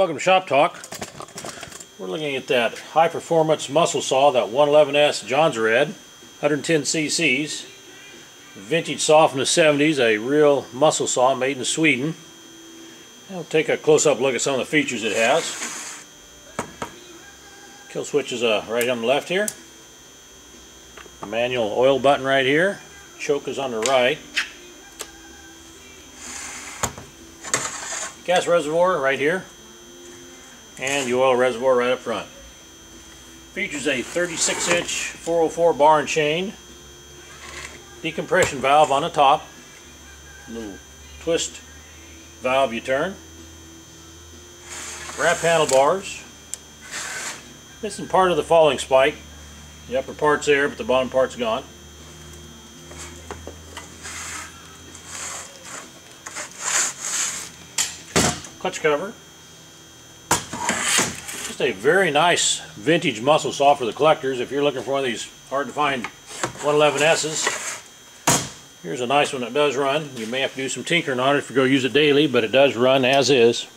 Welcome to Shop Talk. We're looking at that high performance muscle saw, that 111S Jonsered, 110 cc's, vintage saw from the 70s, a real muscle saw made in Sweden. We'll take a close-up look at some of the features it has. Kill switch is right on the left here. Manual oil button right here. Choke is on the right. Gas reservoir right here. And the oil reservoir right up front. Features a 36-inch 404 bar and chain. Decompression valve on the top. Little twist valve you turn. Wrap handlebars. Missing part of the falling spike. The upper part's there, but the bottom part's gone. Clutch cover. Just a very nice vintage muscle saw for the collectors. If you're looking for one of these hard to find 111S's, here's a nice one that does run. You may have to do some tinkering on it if you go use it daily, but it does run as is.